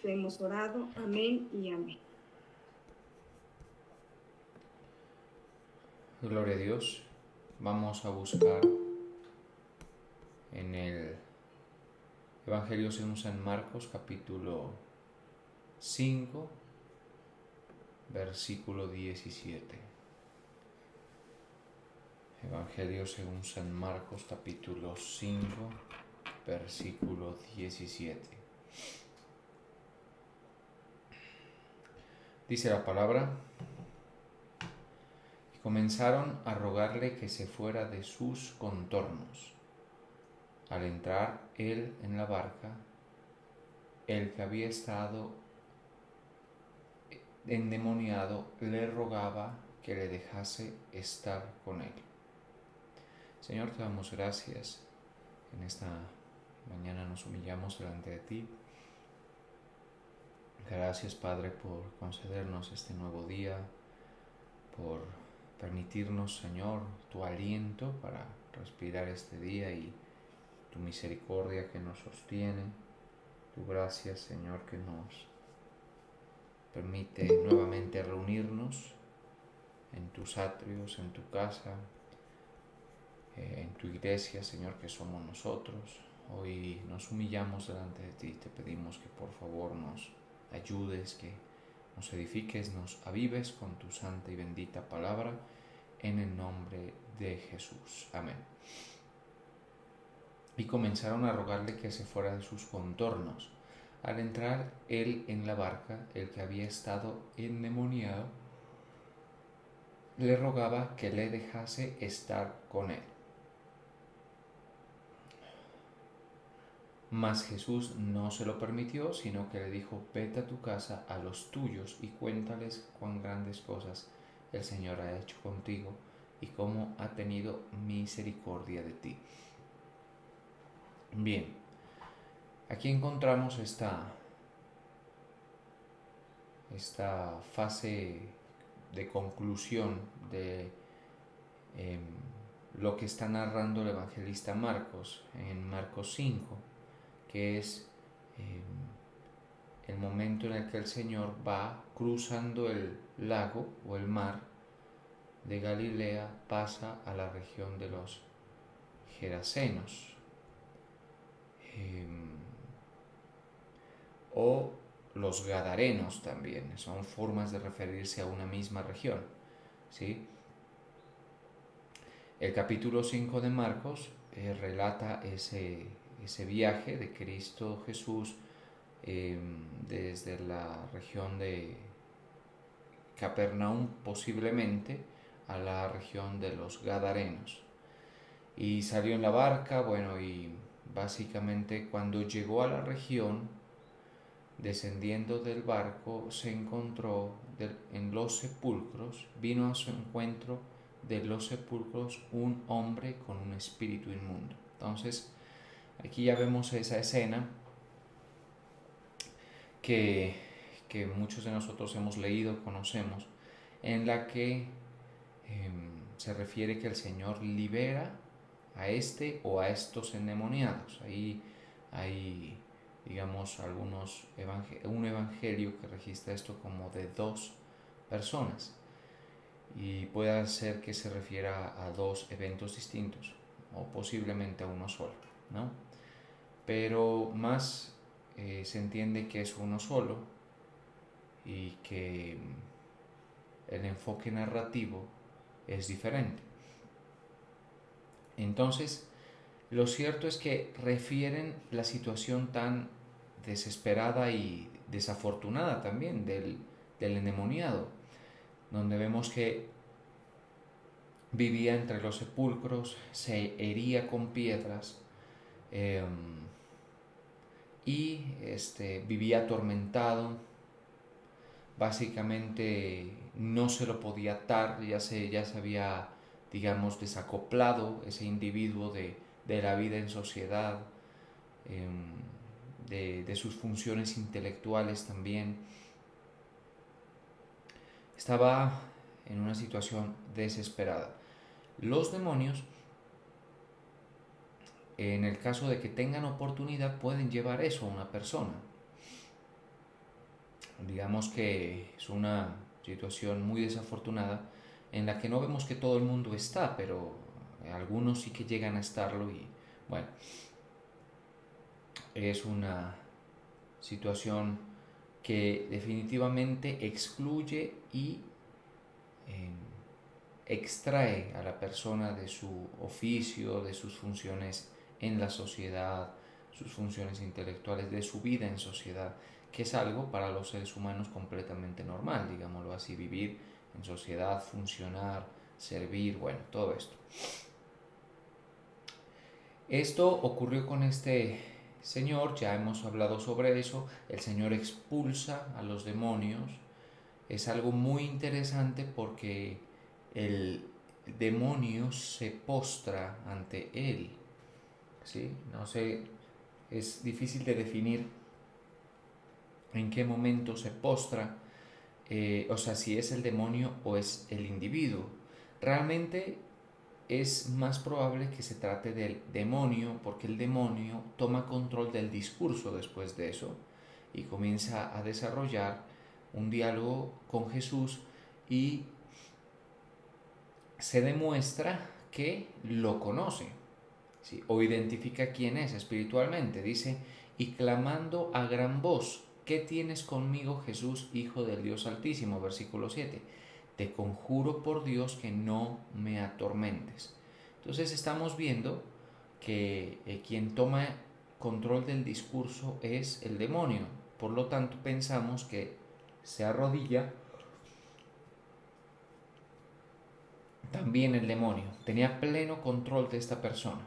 Te hemos orado. Amén y amén. Gloria a Dios. Vamos a buscar en el Evangelio según San Marcos, capítulo 5, versículo 17. Evangelio según San Marcos, capítulo 5, versículo 17. Dice la palabra: y comenzaron a rogarle que se fuera de sus contornos. Al entrar él en la barca, el que había estado endemoniado le rogaba que le dejase estar con él. Señor, te damos gracias. En esta mañana nos humillamos delante de ti. Gracias, Padre, por concedernos este nuevo día, por permitirnos, Señor, tu aliento para respirar este día y tu misericordia que nos sostiene, tu gracia, Señor, que nos permite nuevamente reunirnos en tus atrios, en tu casa, en tu iglesia, Señor, que somos nosotros. Hoy nos humillamos delante de ti, te pedimos que por favor nos ayudes, que nos edifiques, nos avives con tu santa y bendita palabra, en el nombre de Jesús. Amén. Y comenzaron a rogarle que se fuera de sus contornos. Al entrar él en la barca, el que había estado endemoniado le rogaba que le dejase estar con él. Mas Jesús no se lo permitió, sino que le dijo: vete a tu casa, a los tuyos, y cuéntales cuán grandes cosas el Señor ha hecho contigo y cómo ha tenido misericordia de ti. Bien, aquí encontramos esta fase de conclusión de lo que está narrando el evangelista Marcos en Marcos 5, que es el momento en el que el Señor va cruzando el lago o el mar de Galilea, pasa a la región de los Gerasenos, o los Gadarenos también, son formas de referirse a una misma región, ¿sí? El capítulo 5 de Marcos relata ese viaje de Cristo Jesús desde la región de Capernaum posiblemente a la región de los Gadarenos. Y salió en la barca, y básicamente cuando llegó a la región, descendiendo del barco, se encontró en los sepulcros, vino a su encuentro de los sepulcros un hombre con un espíritu inmundo. Entonces, aquí ya vemos esa escena que muchos de nosotros hemos leído, conocemos, en la que se refiere que el Señor libera a este o a estos endemoniados. Ahí hay, digamos, un evangelio que registra esto como de 2 personas, y puede ser que se refiera a 2 eventos distintos o posiblemente a uno solo, ¿no? Pero más se entiende que es uno solo y que el enfoque narrativo es diferente. Entonces, lo cierto es que refieren la situación tan desesperada y desafortunada también del endemoniado, donde vemos que vivía entre los sepulcros, se hería con piedras y vivía atormentado. Básicamente no se lo podía atar, ya se había, digamos, desacoplado ese individuo de la vida en sociedad, de sus funciones intelectuales también. Estaba en una situación desesperada. Los demonios, en el caso de que tengan oportunidad, pueden llevar eso a una persona. digamos que es una situación muy desafortunada en la que no vemos que todo el mundo está, pero algunos sí que llegan a estarlo y bueno, es una situación que definitivamente excluye y eh, extrae a la persona de su oficio, de sus funciones en la sociedad, sus funciones intelectuales, de su vida en sociedad, que es algo para los seres humanos completamente normal, digámoslo así, vivir en sociedad, funcionar, servir, bueno, todo esto. Esto ocurrió con este señor, ya hemos hablado sobre eso, el Señor expulsa a los demonios, es algo muy interesante porque el demonio se postra ante él, ¿sí? No sé, es difícil de definir en qué momento se postra, o sea, si es el demonio o es el individuo. Realmente es más probable que se trate del demonio porque el demonio toma control del discurso después de eso y comienza a desarrollar un diálogo con Jesús y se demuestra que lo conoce, ¿sí? O identifica quién es espiritualmente. Dice, y clamando a gran voz, ¿qué tienes conmigo, Jesús, Hijo del Dios Altísimo? Versículo 7. Te conjuro por Dios que no me atormentes. Entonces estamos viendo que quien toma control del discurso es el demonio. Por lo tanto, pensamos que se arrodilla también el demonio. Tenía pleno control de esta persona.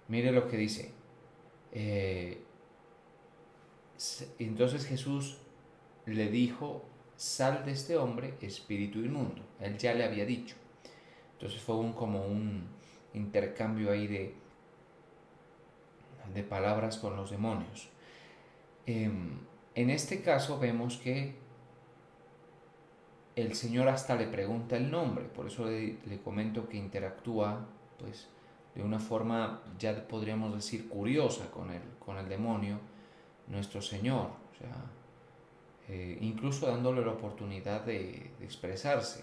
Mire lo que dice. Entonces Jesús le dijo, sal de este hombre, espíritu inmundo. Él ya le había dicho. Entonces fue como un intercambio ahí de palabras con los demonios. En este caso vemos que el Señor hasta le pregunta el nombre, por eso le comento que interactúa pues de una forma, ya podríamos decir, curiosa con el demonio, nuestro Señor, o sea, incluso dándole la oportunidad de expresarse.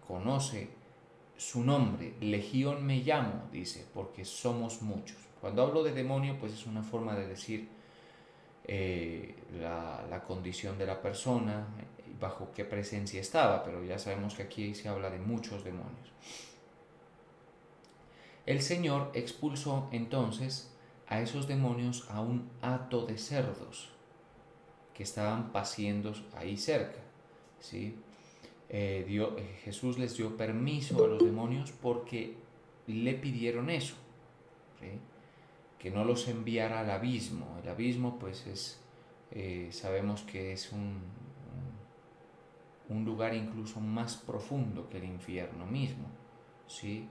Conoce su nombre, Legión me llamo, dice, porque somos muchos. Cuando hablo de demonio, pues es una forma de decir la condición de la persona, bajo qué presencia estaba, pero ya sabemos que aquí se habla de muchos demonios. El Señor expulsó entonces a esos demonios a un hato de cerdos que estaban paciendo ahí cerca, ¿sí? Jesús les dio permiso a los demonios porque le pidieron eso, ¿sí? Que no los enviara al abismo. El abismo pues sabemos que es un lugar incluso más profundo que el infierno mismo, ¿sí?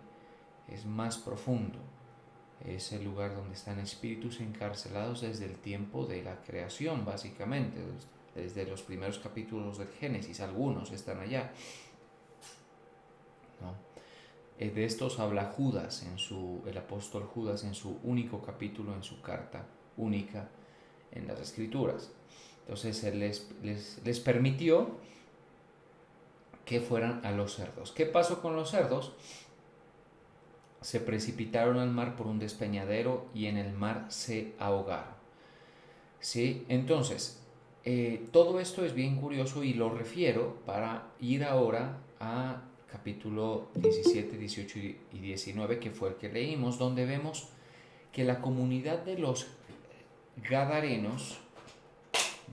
Es más profundo, es el lugar donde están espíritus encarcelados desde el tiempo de la creación, básicamente, desde los primeros capítulos del Génesis, algunos están allá, ¿no? De estos habla Judas, el apóstol Judas, en su único capítulo, en su carta única en las Escrituras. Entonces él les permitió que fueran a los cerdos. ¿Qué pasó con los cerdos? Se precipitaron al mar por un despeñadero y en el mar se ahogaron. ¿Sí? Entonces, todo esto es bien curioso y lo refiero para ir ahora a capítulo 17, 18 y 19, que fue el que leímos, donde vemos que la comunidad de los gadarenos,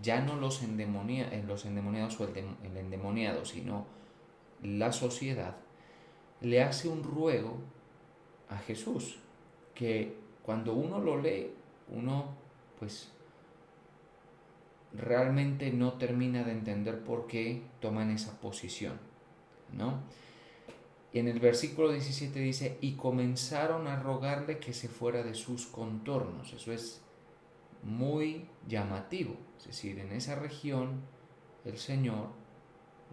ya no los endemoniados o el endemoniado, sino la sociedad, le hace un ruego a Jesús, que cuando uno lo lee, uno pues realmente no termina de entender por qué toman esa posición, ¿no? En el versículo 17 dice, y comenzaron a rogarle que se fuera de sus contornos. Eso es muy llamativo, es decir, en esa región el Señor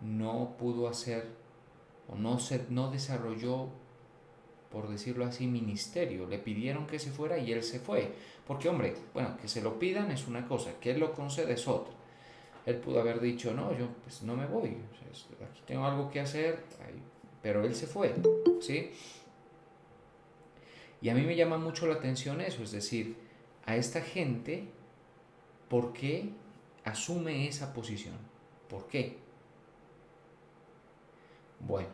no pudo hacer o no desarrolló, por decirlo así, ministerio. Le pidieron que se fuera y él se fue. Porque, hombre, bueno, que se lo pidan es una cosa, que él lo concede es otra. Él pudo haber dicho, no, yo pues no me voy, o sea, aquí tengo algo que hacer, pero él se fue, ¿sí? Y a mí me llama mucho la atención eso, es decir, a esta gente, ¿por qué asume esa posición? ¿Por qué? Bueno,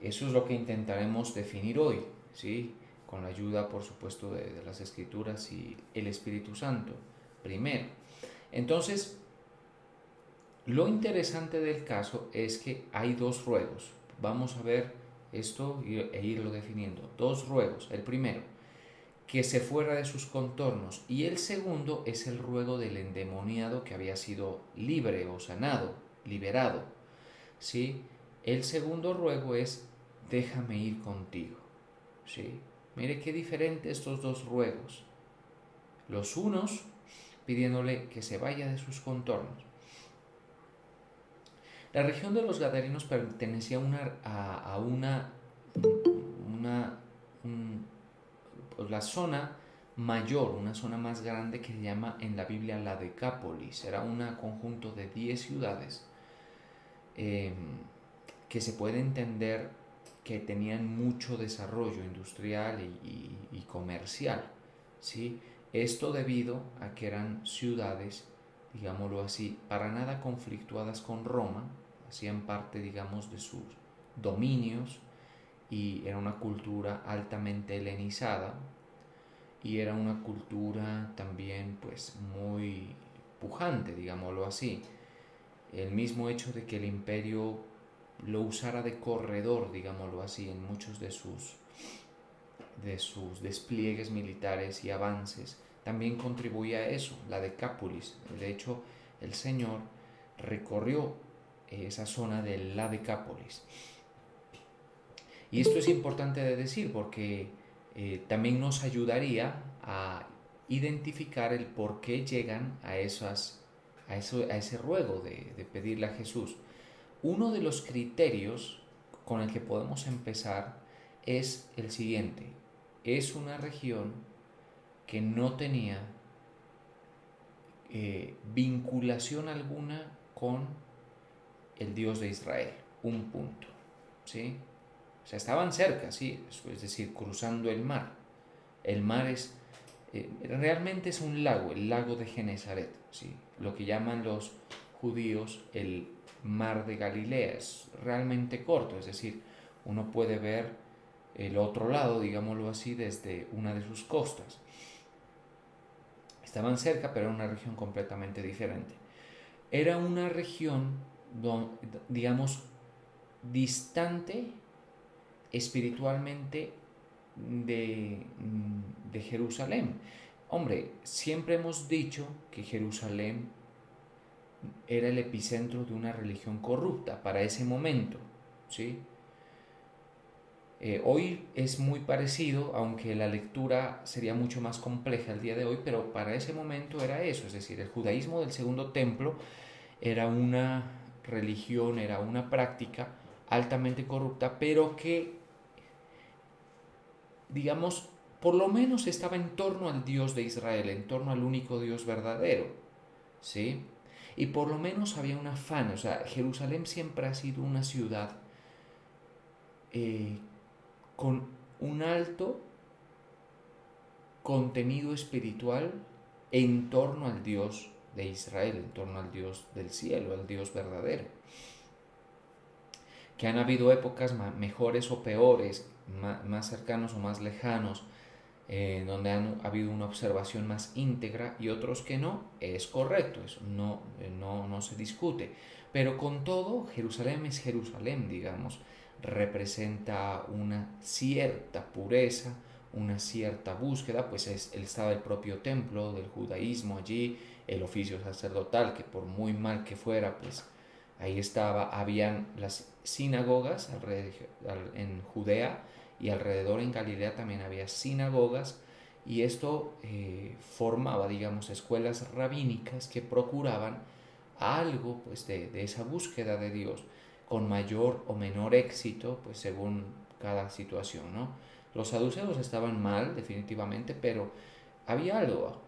eso es lo que intentaremos definir hoy, ¿sí? Con la ayuda, por supuesto, de las Escrituras y el Espíritu Santo, primero. Entonces, lo interesante del caso es que hay dos ruegos. Vamos a ver esto e irlo definiendo. Dos ruegos. El primero, que se fuera de sus contornos. Y el segundo es el ruego del endemoniado que había sido libre o sanado, liberado. ¿Sí? El segundo ruego es, déjame ir contigo. ¿Sí? Mire qué diferente estos dos ruegos. Los unos pidiéndole que se vaya de sus contornos. La región de los Gadarenos pertenecía a la zona mayor, una zona más grande que se llama en la Biblia la Decápolis. Era un conjunto de 10 ciudades que se puede entender que tenían mucho desarrollo industrial y comercial, ¿sí? Esto debido a que eran ciudades, digámoslo así, para nada conflictuadas con Roma, hacían parte, digamos, de sus dominios y era una cultura altamente helenizada y era una cultura también pues muy pujante, digámoslo así. El mismo hecho de que el imperio lo usara de corredor, digámoslo así, en muchos de sus despliegues militares y avances, también contribuía a eso, la Decápolis. De hecho, el Señor recorrió esa zona de la Decápolis. Y esto es importante de decir porque también nos ayudaría a identificar el por qué llegan a ese ruego de pedirle a Jesús. Uno de los criterios con el que podemos empezar es el siguiente. Es una región que no tenía vinculación alguna con el Dios de Israel. Un punto. ¿Sí? O sea, estaban cerca, sí, es decir, cruzando el mar. El mar realmente es un lago, el lago de Genesaret, ¿sí? Lo que llaman los judíos el mar de Galilea. Es realmente corto, es decir, uno puede ver el otro lado, digámoslo así, desde una de sus costas. Estaban cerca, pero era una región completamente diferente. Era una región, digamos, distante espiritualmente de Jerusalén. Hombre, siempre hemos dicho que Jerusalén era el epicentro de una religión corrupta para ese momento, ¿sí? Hoy es muy parecido, aunque la lectura sería mucho más compleja el día de hoy, pero para ese momento era eso, es decir, el judaísmo del Segundo Templo era una religión, era una práctica altamente corrupta, pero que, digamos, por lo menos estaba en torno al Dios de Israel, en torno al único Dios verdadero, ¿sí? Y por lo menos había un afán, o sea, Jerusalén siempre ha sido una ciudad con un alto contenido espiritual en torno al Dios de Israel, en torno al Dios del cielo, al Dios verdadero. Que han habido épocas mejores o peores, más cercanos o más lejanos, donde ha habido una observación más íntegra y otros que no, es correcto, eso no se discute. Pero con todo, Jerusalén es Jerusalén, digamos, representa una cierta pureza, una cierta búsqueda, pues estaba el propio templo del judaísmo allí, el oficio sacerdotal, que por muy mal que fuera, pues ahí estaba, habían las sinagogas en Judea y alrededor en Galilea también había sinagogas y esto formaba, digamos, escuelas rabínicas que procuraban algo pues de esa búsqueda de Dios con mayor o menor éxito, pues según cada situación, ¿no? Los saduceos estaban mal, definitivamente, pero había algo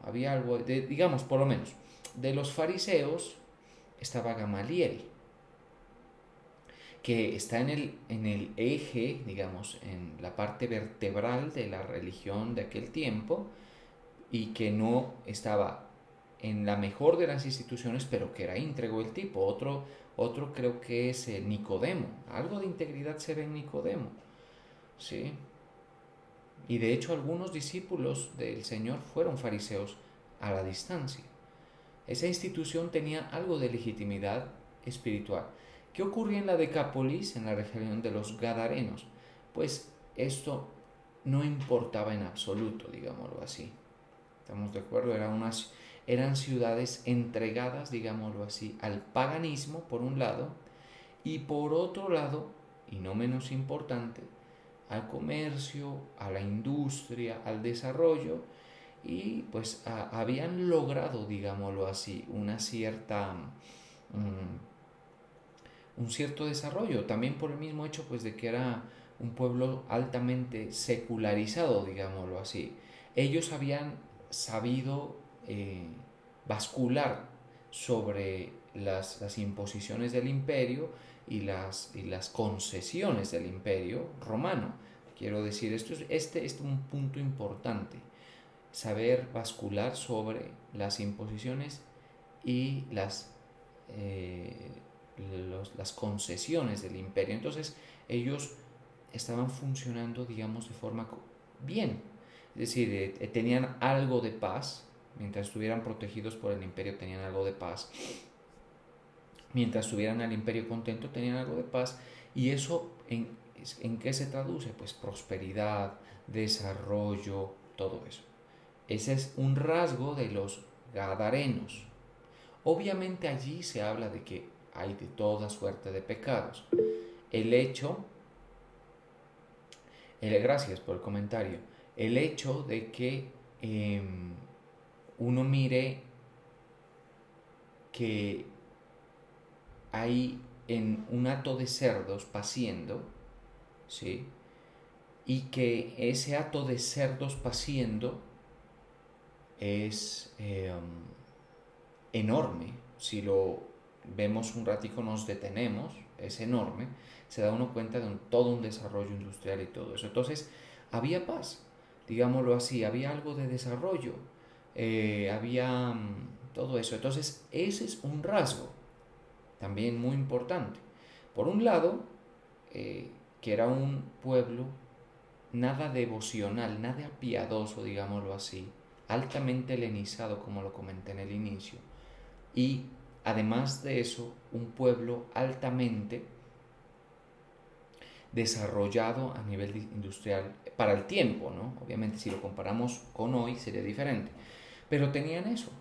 digamos, por lo menos, de los fariseos, estaba Gamaliel, que está en el eje, digamos, en la parte vertebral de la religión de aquel tiempo, y que no estaba en la mejor de las instituciones, pero que era íntegro el tipo. Otro creo que es Nicodemo. Algo de integridad se ve en Nicodemo, ¿sí? Y de hecho algunos discípulos del Señor fueron fariseos a la distancia. Esa institución tenía algo de legitimidad espiritual. ¿Qué ocurría en la Decápolis, en la región de los Gadarenos? Pues esto no importaba en absoluto, digámoslo así. ¿Estamos de acuerdo? Eran ciudades entregadas, digámoslo así, al paganismo, por un lado, y por otro lado, y no menos importante, al comercio, a la industria, al desarrollo, y pues habían logrado, digámoslo así, un cierto desarrollo, también por el mismo hecho pues de que era un pueblo altamente secularizado, digámoslo así. Ellos habían sabido bascular sobre las imposiciones del imperio y las concesiones del imperio romano. Quiero decir, este es un punto importante, saber bascular sobre las imposiciones y las concesiones del imperio. Entonces ellos estaban funcionando, digamos, de forma bien, es decir, tenían algo de paz, mientras estuvieran protegidos por el imperio tenían algo de paz, mientras estuvieran al imperio contento tenían algo de paz, y eso ¿en qué se traduce? Pues prosperidad, desarrollo, todo eso. Ese es un rasgo de los gadarenos. Obviamente allí se habla de que hay de toda suerte de pecados. Gracias por el comentario. El hecho de que uno mire que hay en un hato de cerdos paciendo, ¿sí? Y que ese hato de cerdos paciendo es enorme. Si lo vemos un ratico, nos detenemos, es enorme. Se da uno cuenta de todo un desarrollo industrial y todo eso. Entonces, había paz, digámoslo así, había algo de desarrollo, había todo eso. Entonces, ese es un rasgo también muy importante. Por un lado, que era un pueblo nada devocional, nada piadoso, digámoslo así, altamente helenizado, como lo comenté en el inicio, y además de eso, un pueblo altamente desarrollado a nivel industrial para el tiempo, ¿no? Obviamente si lo comparamos con hoy sería diferente, pero tenían eso,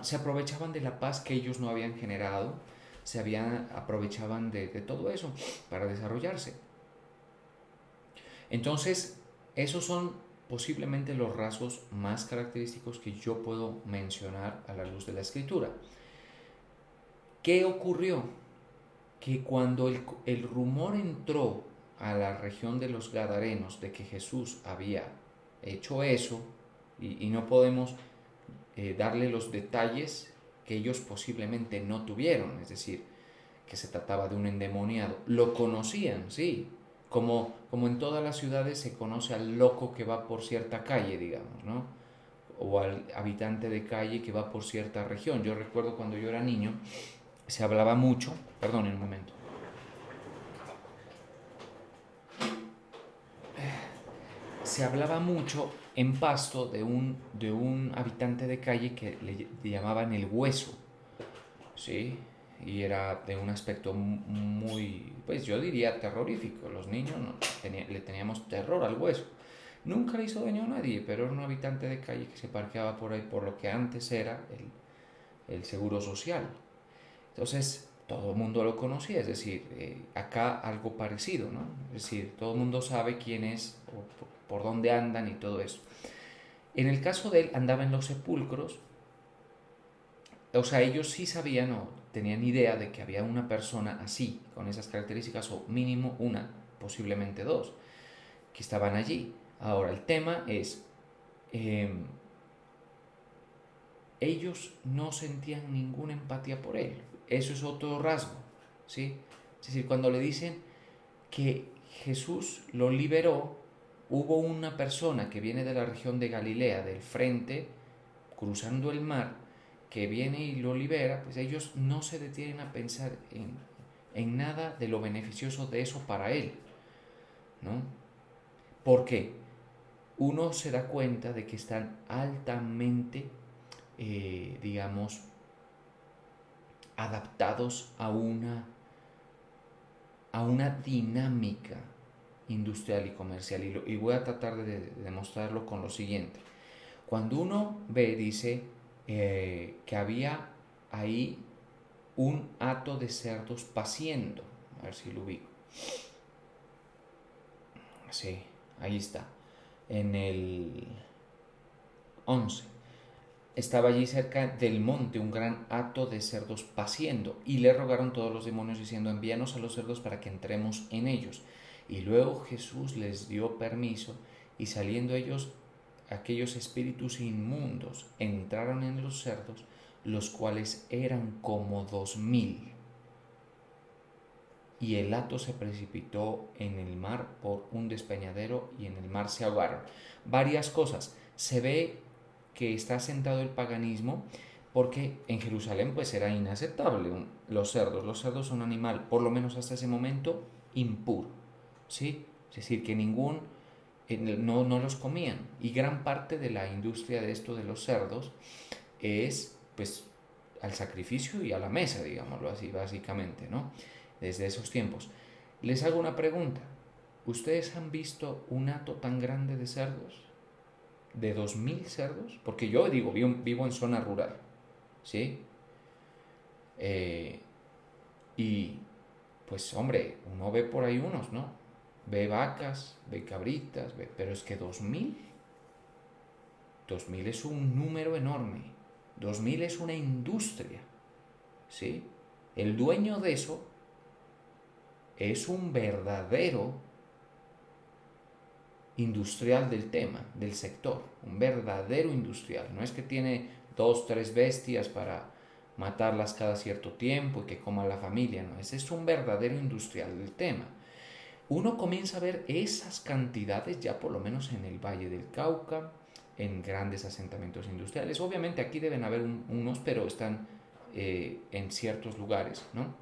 se aprovechaban de la paz que ellos no habían generado, aprovechaban de todo eso para desarrollarse. Entonces, esos son posiblemente los rasgos más característicos que yo puedo mencionar a la luz de la escritura. ¿Qué ocurrió? Que cuando el rumor entró a la región de los Gadarenos de que Jesús había hecho eso, y no podemos darle los detalles que ellos posiblemente no tuvieron, es decir, que se trataba de un endemoniado, lo conocían, sí, como en todas las ciudades se conoce al loco que va por cierta calle, digamos, ¿no? O al habitante de calle que va por cierta región. Yo recuerdo cuando yo era niño, se hablaba mucho, perdonen un momento, se hablaba mucho en Pasto de un habitante de calle que le llamaban el Hueso, ¿sí? Y era de un aspecto muy, pues yo diría terrorífico. Los niños le teníamos terror al Hueso. Nunca le hizo daño a nadie, pero era un habitante de calle que se parqueaba por ahí por lo que antes era el seguro social. Entonces, todo el mundo lo conocía, es decir, acá algo parecido, ¿no? Es decir, todo el mundo sabe quién es, o por dónde andan y todo eso. En el caso de él, andaba en los sepulcros, o sea, ellos sí sabían o tenían idea de que había una persona así, con esas características, o mínimo una, posiblemente dos, que estaban allí. Ahora, el tema es, ellos no sentían ninguna empatía por él. eso es otro rasgo, ¿sí? Es decir, cuando le dicen que Jesús lo liberó, hubo una persona que viene de la región de Galilea, del frente, cruzando el mar, que viene y lo libera, pues ellos no se detienen a pensar en nada de lo beneficioso de eso para él, ¿no? ¿Por qué? Uno se da cuenta de que están altamente, digamos, adaptados a una dinámica industrial y comercial. Y voy a tratar de demostrarlo con lo siguiente. Cuando uno ve, dice que había ahí un hato de cerdos paciendo. A ver si lo ubico. Sí, ahí está. En el 11. Estaba allí cerca del monte un gran hato de cerdos paciendo, y le rogaron todos los demonios diciendo: envíanos a los cerdos para que entremos en ellos. Y luego Jesús les dio permiso, y saliendo ellos, aquellos espíritus inmundos entraron en los cerdos, los cuales eran como 2000. Y el hato se precipitó en el mar por un despeñadero, y en el mar se ahogaron. Varias cosas. Se ve que está asentado el paganismo, porque en Jerusalén pues era inaceptable los cerdos. Los cerdos son un animal, por lo menos hasta ese momento, impuro, ¿sí? Es decir, que no los comían. Y gran parte de la industria de esto de los cerdos es pues al sacrificio y a la mesa, digámoslo así, básicamente, ¿no? Desde esos tiempos. Les hago una pregunta. ¿Ustedes han visto un hato tan grande de cerdos? ¿De 2000 cerdos? Porque yo digo, vivo en zona rural, ¿sí? Y pues hombre, uno ve por ahí unos, ¿no? Ve vacas, ve cabritas, pero es que 2000 es un número enorme. 2000 es una industria, ¿sí? El dueño de eso es un verdadero industrial del tema, del sector, un verdadero industrial. No es que tiene 2, 3 bestias para matarlas cada cierto tiempo y que coma la familia, no, ese es un verdadero industrial del tema. Uno comienza a ver esas cantidades ya por lo menos en el Valle del Cauca, en grandes asentamientos industriales. Obviamente aquí deben haber unos, pero están en ciertos lugares, ¿no?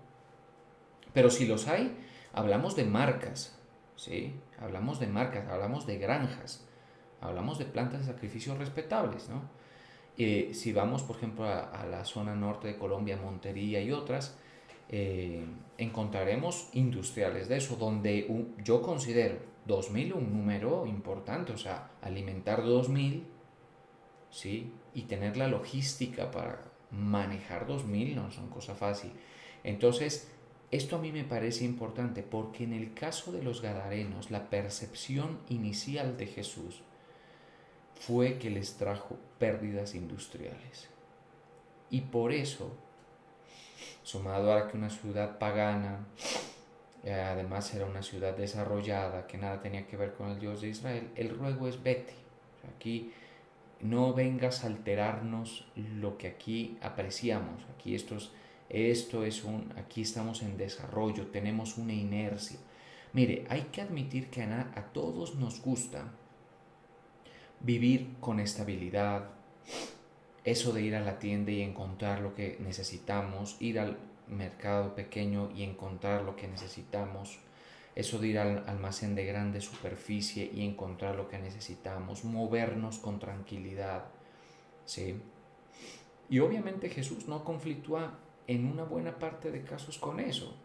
Pero si los hay, hablamos de marcas, ¿sí? Hablamos de marcas, hablamos de granjas, hablamos de plantas de sacrificio respetables, ¿no? Si vamos, por ejemplo, a la zona norte de Colombia, Montería y otras, encontraremos industriales de eso, donde yo considero 2000 un número importante, o sea, alimentar 2000, ¿sí? Y tener la logística para manejar 2000 no son cosa fácil. Entonces, esto a mí me parece importante porque en el caso de los gadarenos, la percepción inicial de Jesús fue que les trajo pérdidas industriales. Y por eso, sumado a que una ciudad pagana, además era una ciudad desarrollada, que nada tenía que ver con el Dios de Israel, el ruego es vete. O sea, aquí no vengas a alterarnos lo que aquí apreciamos. Aquí aquí estamos en desarrollo, tenemos una inercia. Mire, hay que admitir que a todos nos gusta vivir con estabilidad, eso de ir a la tienda y encontrar lo que necesitamos, ir al mercado pequeño y encontrar lo que necesitamos, eso de ir al almacén de grande superficie y encontrar lo que necesitamos, movernos con tranquilidad, ¿sí? Y obviamente Jesús no conflictúa en una buena parte de casos con eso.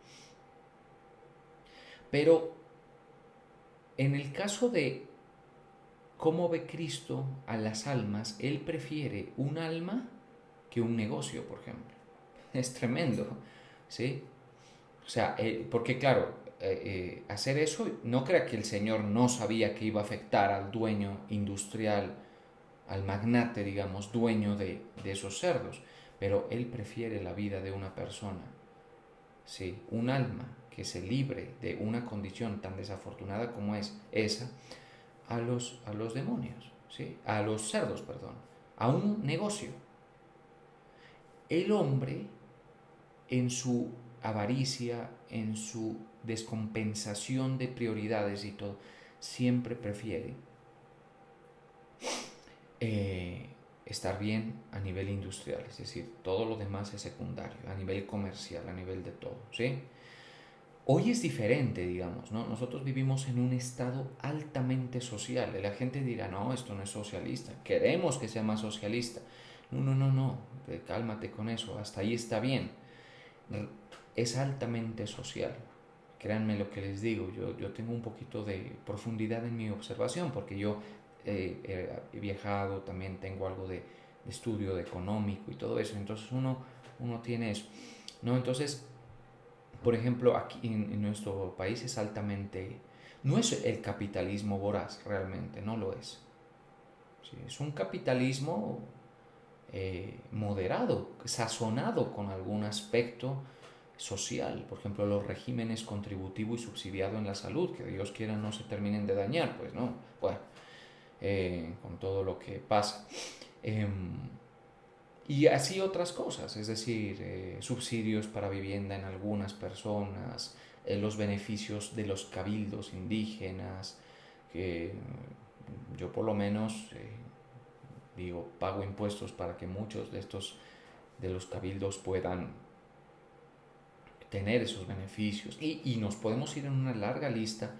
Pero en el caso de cómo ve Cristo a las almas, Él prefiere un alma que un negocio, por ejemplo. Es tremendo, ¿sí? O sea, porque claro, hacer eso, no crea que el Señor no sabía que iba a afectar al dueño industrial, al magnate, digamos, dueño de esos cerdos, pero Él prefiere la vida de una persona, ¿sí? Un alma que se libre de una condición tan desafortunada como es esa, a los demonios, ¿sí? A los cerdos, perdón, a un negocio. El hombre en su avaricia, en su descompensación de prioridades y todo, siempre prefiere estar bien a nivel industrial, es decir, todo lo demás es secundario, a nivel comercial, a nivel de todo, ¿sí? Hoy es diferente, digamos, ¿no? Nosotros vivimos en un estado altamente social. La gente dirá, no, esto no es socialista, queremos que sea más socialista. No, no, no, no, cálmate con eso, hasta ahí está bien. Es altamente social. Créanme lo que les digo, yo tengo un poquito de profundidad en mi observación porque yo he viajado, también tengo algo de estudio de económico y todo eso, entonces uno tiene eso, ¿no? Entonces, por ejemplo, aquí en nuestro país es altamente, no es el capitalismo voraz realmente, no lo es. Sí, es un capitalismo moderado, sazonado con algún aspecto social, por ejemplo, los regímenes contributivo y subsidiado en la salud, que Dios quiera no se terminen de dañar, pues no, bueno, con todo lo que pasa. Eh, y así otras cosas, es decir, subsidios para vivienda en algunas personas, los beneficios de los cabildos indígenas, que yo por lo menos digo, pago impuestos para que muchos de estos de los cabildos puedan tener esos beneficios. Y nos podemos ir en una larga lista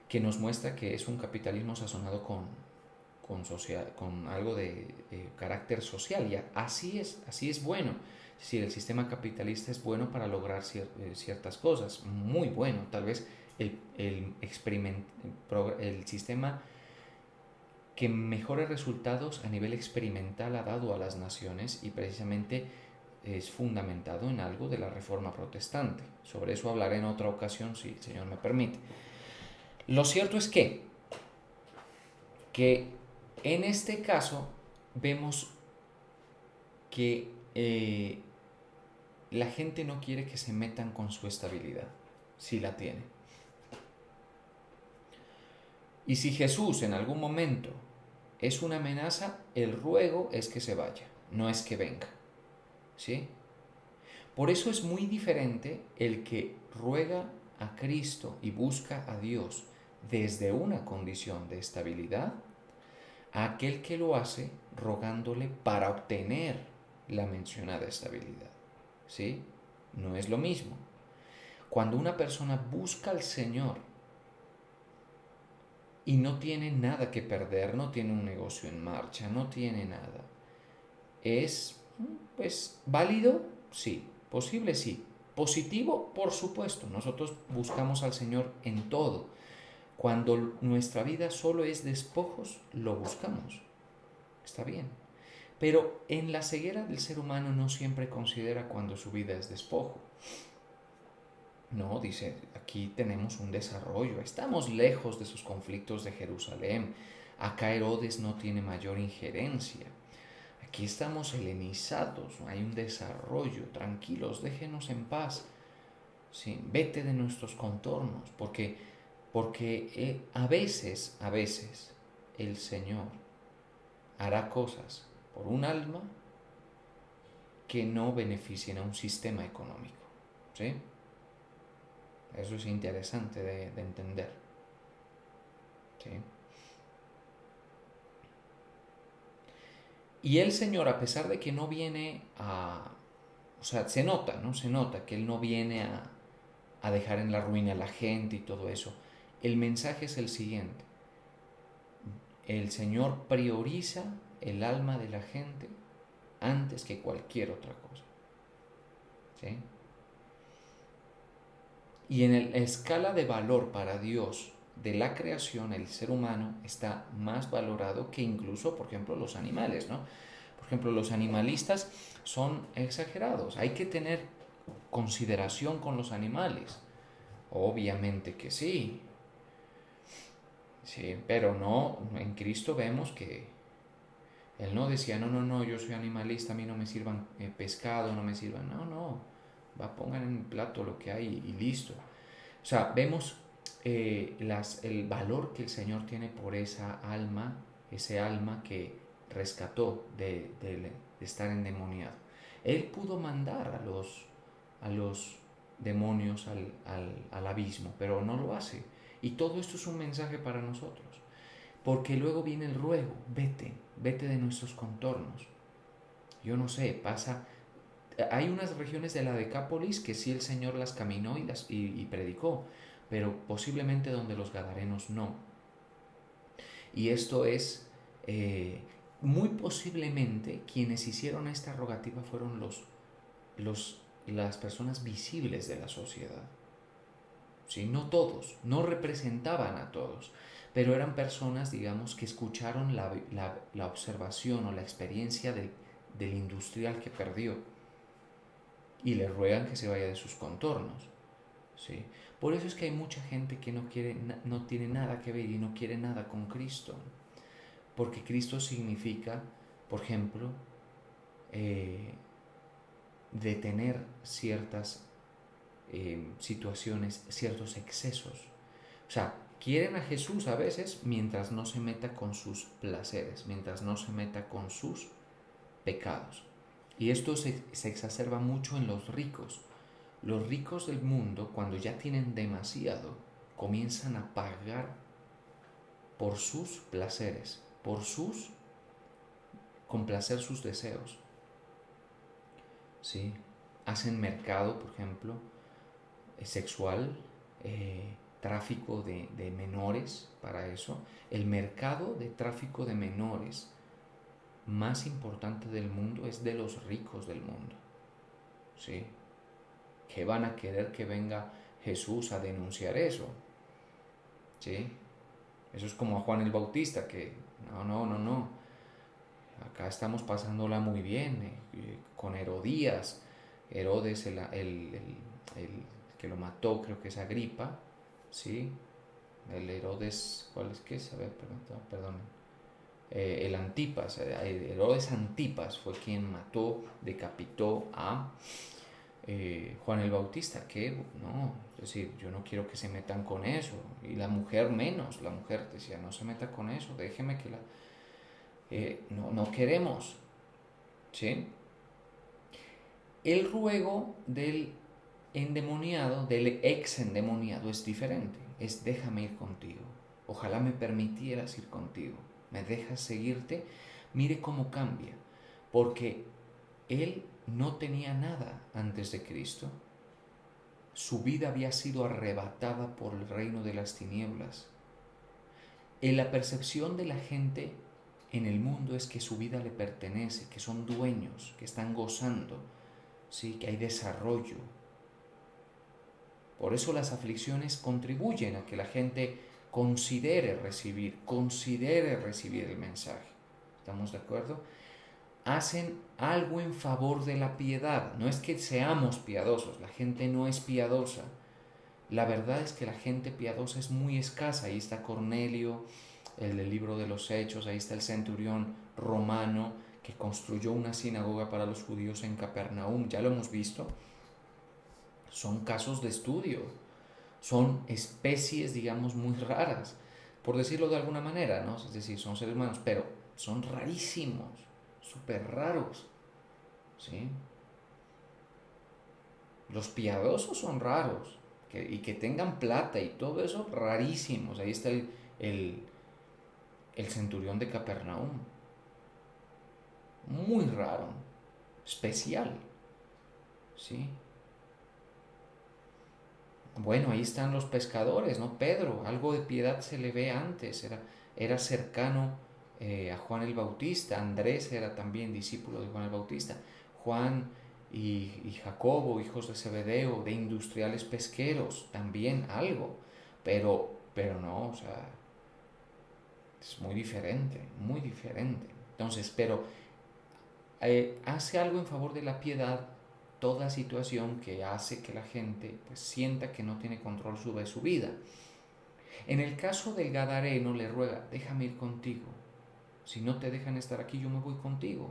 que nos muestra que es un capitalismo sazonado con algo de carácter social. Y así es bueno. Es decir, el sistema capitalista es bueno para lograr ciertas cosas, muy bueno. Tal vez el sistema que mejores resultados a nivel experimental ha dado a las naciones, y precisamente es fundamentado en algo de la Reforma Protestante. Sobre eso hablaré en otra ocasión, si el Señor me permite. Lo cierto es que en este caso vemos que la gente no quiere que se metan con su estabilidad, si la tiene. Y si Jesús en algún momento es una amenaza, el ruego es que se vaya, no es que venga. ¿Sí? Por eso es muy diferente el que ruega a Cristo y busca a Dios desde una condición de estabilidad a aquel que lo hace rogándole para obtener la mencionada estabilidad. ¿Sí? No es lo mismo. Cuando una persona busca al Señor y no tiene nada que perder, no tiene un negocio en marcha, no tiene nada, ¿es pues válido? Sí. ¿Posible? Sí. ¿Positivo? Por supuesto. Nosotros buscamos al Señor en todo. Cuando nuestra vida solo es despojos, lo buscamos. Está bien. Pero en la ceguera del ser humano no siempre considera cuando su vida es despojo. No, dice, aquí tenemos un desarrollo. Estamos lejos de sus conflictos de Jerusalén. Acá Herodes no tiene mayor injerencia. Aquí estamos helenizados, hay un desarrollo, tranquilos, déjenos en paz. Sí, vete de nuestros contornos, porque a veces el Señor hará cosas por un alma que no beneficien a un sistema económico. ¿Sí? Eso es interesante de entender. ¿Sí? Y el Señor, a pesar de que no viene o sea, se nota, ¿no? Se nota que Él no viene a dejar en la ruina a la gente y todo eso. El mensaje es el siguiente. El Señor prioriza el alma de la gente antes que cualquier otra cosa. ¿Sí? Y en la escala de valor para Dios de la creación, el ser humano está más valorado que incluso, por ejemplo, los animales, ¿no? Por ejemplo, los animalistas son exagerados. Hay que tener consideración con los animales. Obviamente que sí. Sí, pero no, en Cristo vemos que Él no decía, no, no, no, yo soy animalista, a mí no me sirvan pescado, no me sirvan. No, no, pongan en el plato lo que hay y listo. O sea, vemos el valor que el Señor tiene por esa alma, ese alma que rescató de estar endemoniado. Él pudo mandar a los demonios al abismo, pero no lo hace. Y todo esto es un mensaje para nosotros, porque luego viene el ruego: vete de nuestros contornos. Yo no sé, hay unas regiones de la Decápolis que sí el Señor las caminó y predicó, pero posiblemente donde los gadarenos no. Y esto es, muy posiblemente quienes hicieron esta rogativa fueron las personas visibles de la sociedad. ¿Sí? No todos, no representaban a todos, pero eran personas, digamos, que escucharon la observación o la experiencia del industrial que perdió y le ruegan que se vaya de sus contornos. ¿Sí? Por eso es que hay mucha gente que no tiene nada que ver y no quiere nada con Cristo, porque Cristo significa, por ejemplo, detener ciertas situaciones, ciertos excesos. O sea, quieren a Jesús a veces mientras no se meta con sus placeres, mientras no se meta con sus pecados. Y esto se exacerba mucho en los ricos. Los ricos del mundo, cuando ya tienen demasiado, comienzan a pagar por sus placeres, complacer sus deseos. ¿Sí? Hacen mercado, por ejemplo, sexual, tráfico de menores para eso. El mercado de tráfico de menores más importante del mundo es de los ricos del mundo. ¿Sí? Que van a querer que venga Jesús a denunciar eso. ¿Sí? Eso es como a Juan el Bautista, que no. Acá estamos pasándola muy bien, con Herodías. Herodes, el que lo mató, creo que es Agripa, ¿sí? El Herodes, ¿cuál es que es? A ver, perdón. El Antipas, Herodes Antipas fue quien decapitó a Juan el Bautista, que no, es decir, yo no quiero que se metan con eso, y la mujer menos, la mujer decía, no se meta con eso, déjeme que no queremos, ¿sí? El ruego del endemoniado, del ex endemoniado, es diferente, es: déjame ir contigo, ojalá me permitieras ir contigo, me dejas seguirte. Mire cómo cambia, porque él no tenía nada antes de Cristo. Su vida había sido arrebatada por el reino de las tinieblas. En la percepción de la gente en el mundo es que su vida le pertenece, que son dueños, que están gozando, ¿sí? Que hay desarrollo. Por eso las aflicciones contribuyen a que la gente considere recibir el mensaje. ¿Estamos de acuerdo? Hacen algo en favor de la piedad. No es que seamos piadosos, la gente no es piadosa. La verdad es que la gente piadosa es muy escasa. Ahí está Cornelio, el del libro de los Hechos, ahí está el centurión romano que construyó una sinagoga para los judíos en Capernaum. Ya lo hemos visto. Son casos de estudio, son especies, digamos, muy raras, por decirlo de alguna manera, ¿no? Es decir, son seres humanos, pero son rarísimos, súper raros, ¿sí? Los piadosos son raros, y que tengan plata y todo eso, rarísimos. Ahí está el centurión de Capernaum, muy raro, especial, ¿sí? Bueno, ahí están los pescadores, ¿no? Pedro, algo de piedad se le ve antes, era cercano a Juan el Bautista. Andrés era también discípulo de Juan el Bautista. Juan y Jacobo, hijos de Zebedeo, de industriales pesqueros, también algo, pero no, o sea, es muy diferente, muy diferente. Entonces, pero hace algo en favor de la piedad toda situación que hace que la gente pues sienta que no tiene control sobre su vida. En el caso del gadareno le ruega: déjame ir contigo. Si no te dejan estar aquí, yo me voy contigo.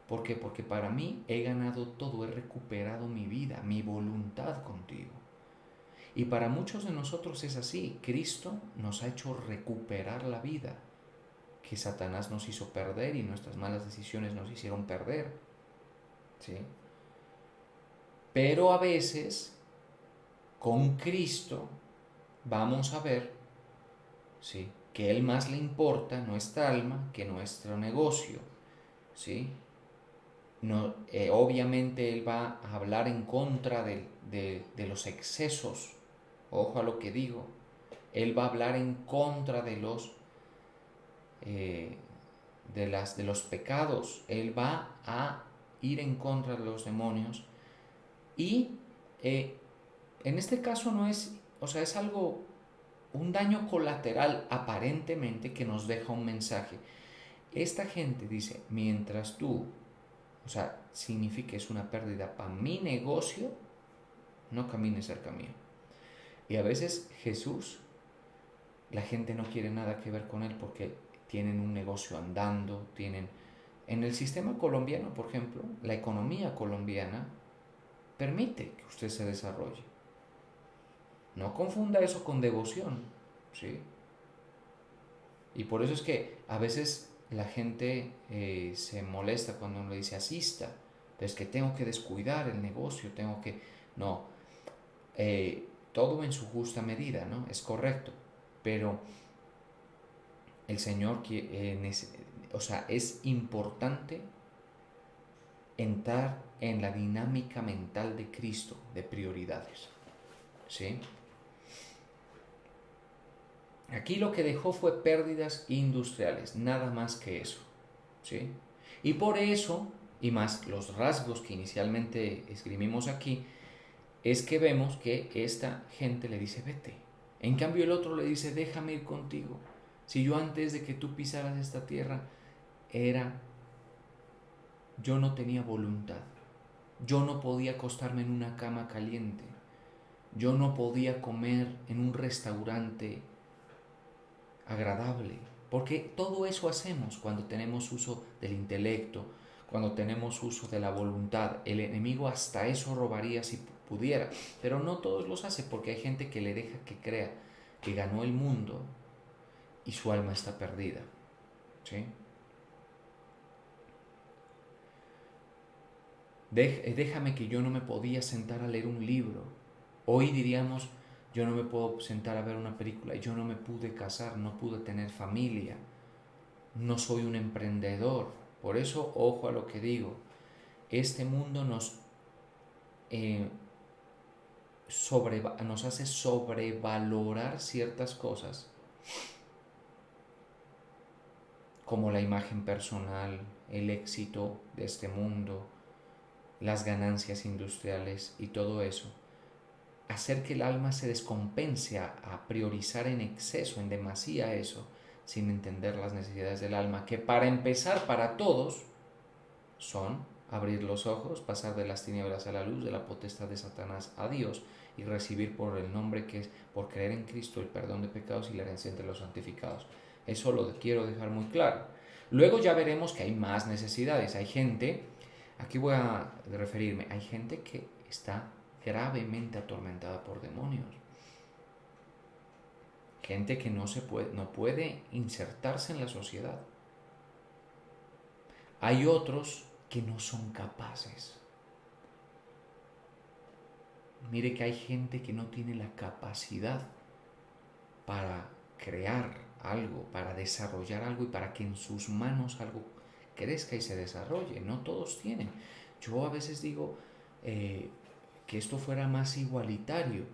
¿Por qué? Porque para mí he ganado todo, he recuperado mi vida, mi voluntad contigo. Y para muchos de nosotros es así. Cristo nos ha hecho recuperar la vida que Satanás nos hizo perder y nuestras malas decisiones nos hicieron perder. ¿Sí? Pero a veces, con Cristo, vamos a ver, ¿sí?, que a Él más le importa nuestra alma que nuestro negocio, ¿sí? No, obviamente Él va a hablar en contra de los excesos, ojo a lo que digo. Él va a hablar en contra de eh, los pecados. Él va a ir en contra de los demonios. Y en este caso no es, o sea, es algo, un daño colateral aparentemente que nos deja un mensaje. Esta gente dice, mientras tú, o sea, significa es una pérdida para mi negocio, no camines cerca mío. Y a veces Jesús, la gente no quiere nada que ver con Él porque tienen un negocio andando, tienen... En el sistema colombiano, por ejemplo, la economía colombiana permite que usted se desarrolle. No confunda eso con devoción, ¿sí? Y por eso es que a veces la gente se molesta cuando uno le dice asista, pero es que tengo que descuidar el negocio, tengo que... No, todo en su justa medida, ¿no? Es correcto, pero el Señor, o sea, es importante entrar en la dinámica mental de Cristo, de prioridades, ¿sí? Aquí lo que dejó fue pérdidas industriales, nada más que eso, ¿sí? Y por eso, y más los rasgos que inicialmente escribimos aquí, es que vemos que esta gente le dice vete. En cambio el otro le dice déjame ir contigo. Si yo antes de que tú pisaras esta tierra yo no tenía voluntad. Yo no podía acostarme en una cama caliente. Yo no podía comer en un restaurante agradable. Porque todo eso hacemos cuando tenemos uso del intelecto, cuando tenemos uso de la voluntad. El enemigo hasta eso robaría si pudiera. Pero no todos los hace porque hay gente que le deja que crea que ganó el mundo y su alma está perdida. ¿Sí? Déjame que yo no me podía sentar a leer un libro. Hoy diríamos, yo no me puedo sentar a ver una película. Yo no me pude casar, no pude tener familia. No soy un emprendedor. Por eso, ojo a lo que digo. Este mundo nos hace sobrevalorar ciertas cosas, como la imagen personal, el éxito de este mundo, las ganancias industriales y todo eso. Hacer que el alma se descompense a priorizar en exceso, en demasía eso, sin entender las necesidades del alma, que para empezar para todos son abrir los ojos, pasar de las tinieblas a la luz, de la potestad de Satanás a Dios y recibir por el nombre que es, por creer en Cristo, el perdón de pecados y la herencia entre los santificados. Eso lo quiero dejar muy claro. Luego ya veremos que hay más necesidades. Hay gente, aquí voy a referirme, hay gente que está gravemente atormentada por demonios. Gente que no puede insertarse en la sociedad. Hay otros que no son capaces. Mire que hay gente que no tiene la capacidad para crear algo, para desarrollar algo y para que en sus manos algo crezca y se desarrolle. No todos tienen. Yo a veces digo que esto fuera más igualitario.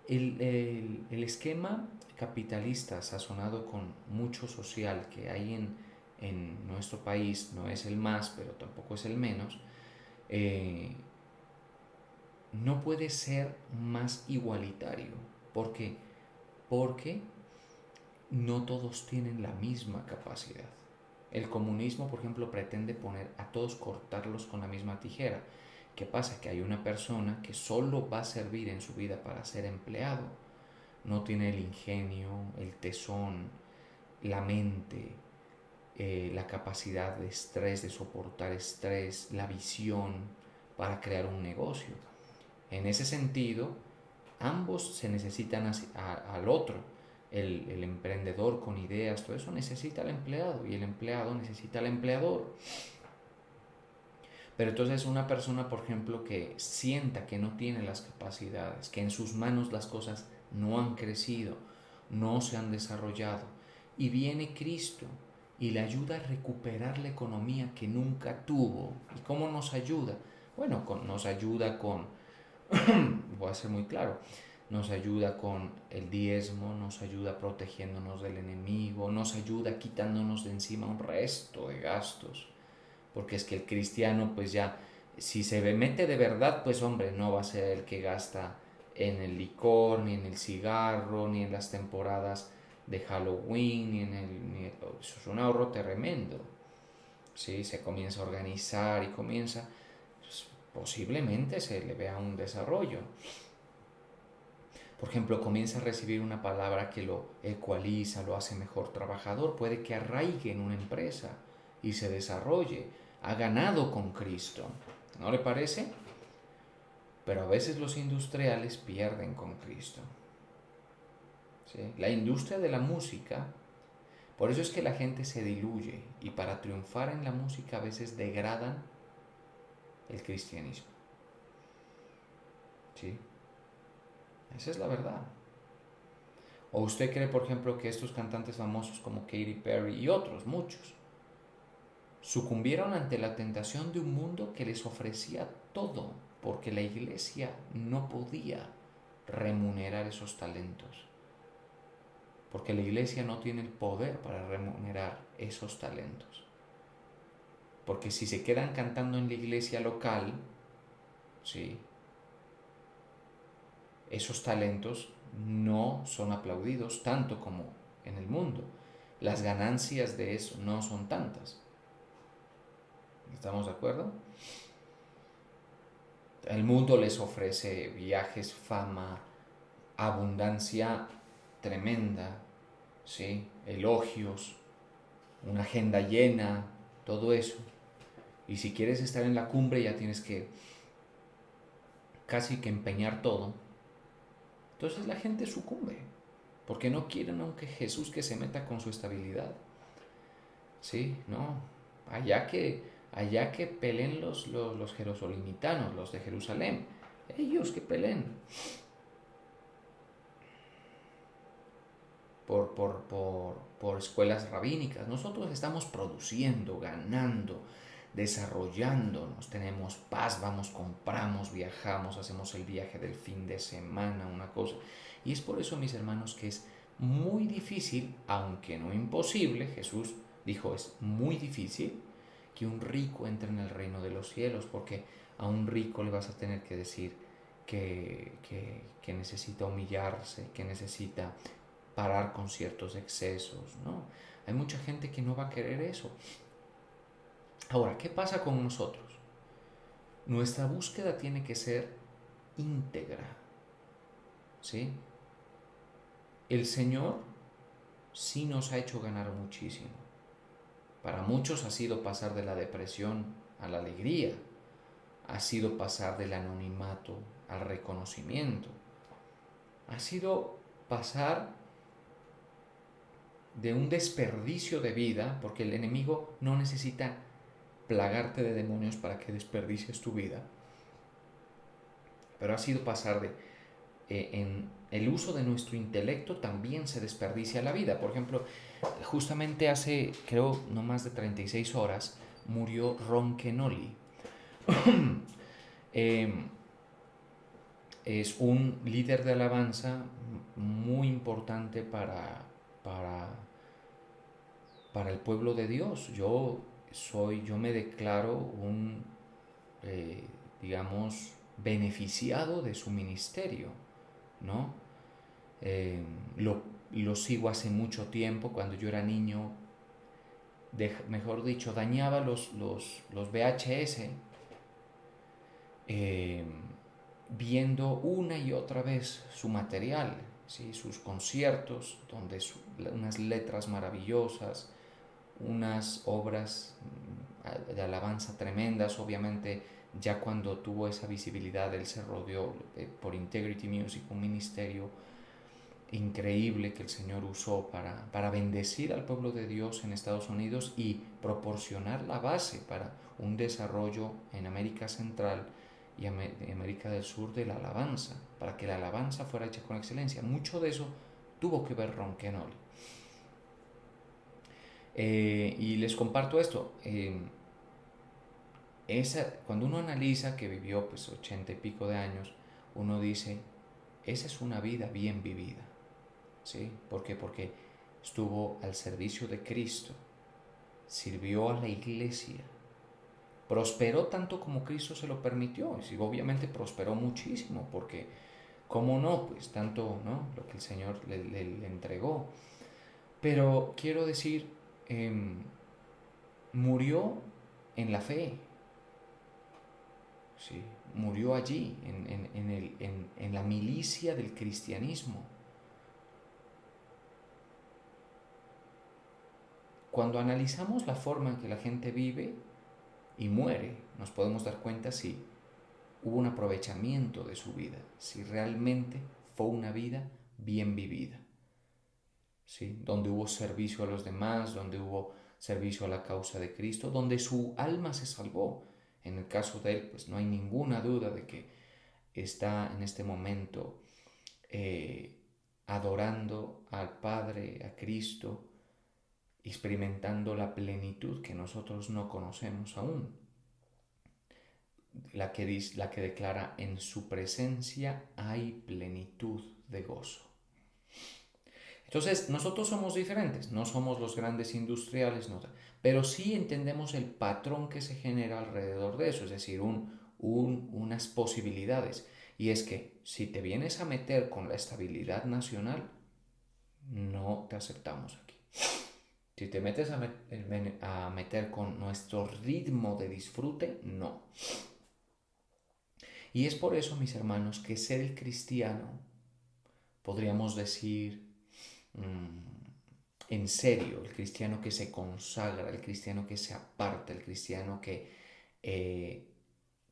El esquema capitalista sazonado con mucho social que hay en nuestro país no es el más, pero tampoco es el menos, no puede ser más igualitario. ¿Por qué? Porque no todos tienen la misma capacidad. El comunismo, por ejemplo, pretende poner a todos, cortarlos con la misma tijera. ¿Qué pasa? Que hay una persona que solo va a servir en su vida para ser empleado. No tiene el ingenio, el tesón, la mente, la capacidad de estrés, de soportar estrés, la visión para crear un negocio. En ese sentido, ambos se necesitan al otro. El emprendedor con ideas, todo eso necesita al empleado y el empleado necesita al empleador. Pero entonces una persona, por ejemplo, que sienta que no tiene las capacidades, que en sus manos las cosas no han crecido, no se han desarrollado, y viene Cristo y le ayuda a recuperar la economía que nunca tuvo. ¿Y cómo nos ayuda? Bueno, nos ayuda con, voy a ser muy claro, nos ayuda con el diezmo, nos ayuda protegiéndonos del enemigo, nos ayuda quitándonos de encima un resto de gastos. Porque es que el cristiano, pues ya, si se mete de verdad, pues hombre, no va a ser el que gasta en el licor, ni en el cigarro, ni en las temporadas de Halloween, eso es un ahorro tremendo. ¿Sí? Se comienza a organizar y comienza, pues, posiblemente se le vea un desarrollo. Por ejemplo, comienza a recibir una palabra que lo ecualiza, lo hace mejor trabajador, puede que arraigue en una empresa y se desarrolle. Ha ganado con Cristo, ¿no le parece? Pero a veces los industriales pierden con Cristo. ¿Sí? La industria de la música, por eso es que la gente se diluye y para triunfar en la música a veces degradan el cristianismo. ¿Sí? Esa es la verdad. ¿O usted cree, por ejemplo, que estos cantantes famosos como Katy Perry y otros, muchos, sucumbieron ante la tentación de un mundo que les ofrecía todo, porque la iglesia no podía remunerar esos talentos? Porque la iglesia no tiene el poder para remunerar esos talentos. Porque si se quedan cantando en la iglesia local, ¿sí?, esos talentos no son aplaudidos tanto como en el mundo. Las ganancias de eso no son tantas. ¿Estamos de acuerdo? El mundo les ofrece viajes, fama, abundancia tremenda, ¿sí?, elogios, una agenda llena, todo eso. Y si quieres estar en la cumbre ya tienes que casi que empeñar todo. Entonces la gente sucumbe, porque no quieren aunque Jesús que se meta con su estabilidad. Sí, no, allá que peleen los jerosolimitanos, los de Jerusalén, ellos que peleen por escuelas rabínicas. Nosotros estamos produciendo, ganando, desarrollándonos, tenemos paz, vamos, compramos, viajamos, hacemos el viaje del fin de semana, una cosa. Y es por eso, mis hermanos, que es muy difícil, aunque no imposible. Jesús dijo, es muy difícil que un rico entre en el reino de los cielos, porque a un rico le vas a tener que decir que necesita humillarse, que necesita parar con ciertos excesos, ¿no? Hay mucha gente que no va a querer eso. Ahora, ¿qué pasa con nosotros? Nuestra búsqueda tiene que ser íntegra, ¿sí? El Señor sí nos ha hecho ganar muchísimo. Para muchos ha sido pasar de la depresión a la alegría, ha sido pasar del anonimato al reconocimiento, ha sido pasar de un desperdicio de vida, porque el enemigo no necesita plagarte de demonios para que desperdicies tu vida, pero ha sido pasar de en el uso de nuestro intelecto también se desperdicia la vida. Por ejemplo, justamente hace, creo, no más de 36 horas, murió Ron Kenoly. Es un líder de alabanza muy importante para el pueblo de Dios. Yo me declaro un, digamos, beneficiado de su ministerio, ¿no? Lo sigo hace mucho tiempo. Cuando yo era niño, mejor dicho, dañaba los VHS, viendo una y otra vez su material, ¿sí?, sus conciertos, donde unas letras maravillosas, unas obras de alabanza tremendas. Obviamente, ya cuando tuvo esa visibilidad, él se rodeó por Integrity Music, un ministerio increíble que el Señor usó para bendecir al pueblo de Dios en Estados Unidos y proporcionar la base para un desarrollo en América Central y América del Sur de la alabanza, para que la alabanza fuera hecha con excelencia. Mucho de eso tuvo que ver Ron Kenoly. Y les comparto esto. Cuando uno analiza que vivió pues 80 y pico de años, uno dice, esa es una vida bien vivida. ¿Sí? ¿Por qué? Porque estuvo al servicio de Cristo, sirvió a la iglesia, prosperó tanto como Cristo se lo permitió, y obviamente prosperó muchísimo, porque cómo no, pues tanto, ¿no?, lo que el Señor le entregó. Pero quiero decir, murió en la fe, ¿sí? Murió allí, en la milicia del cristianismo. Cuando analizamos la forma en que la gente vive y muere, nos podemos dar cuenta si hubo un aprovechamiento de su vida, si realmente fue una vida bien vivida, ¿sí? Donde hubo servicio a los demás, donde hubo servicio a la causa de Cristo, donde su alma se salvó. En el caso de él, pues no hay ninguna duda de que está en este momento adorando al Padre, a Cristo, experimentando la plenitud que nosotros no conocemos aún, la que declara, en su presencia hay plenitud de gozo. Entonces, nosotros somos diferentes, no somos los grandes industriales, no, pero sí entendemos el patrón que se genera alrededor de eso, es decir, unas posibilidades. Y es que si te vienes a meter con la estabilidad nacional, no te aceptamos aquí. Si te metes a meter con nuestro ritmo de disfrute, no. Y es por eso, mis hermanos, que ser el cristiano, podríamos decir, en serio, el cristiano que se consagra, el cristiano que se aparta, el cristiano que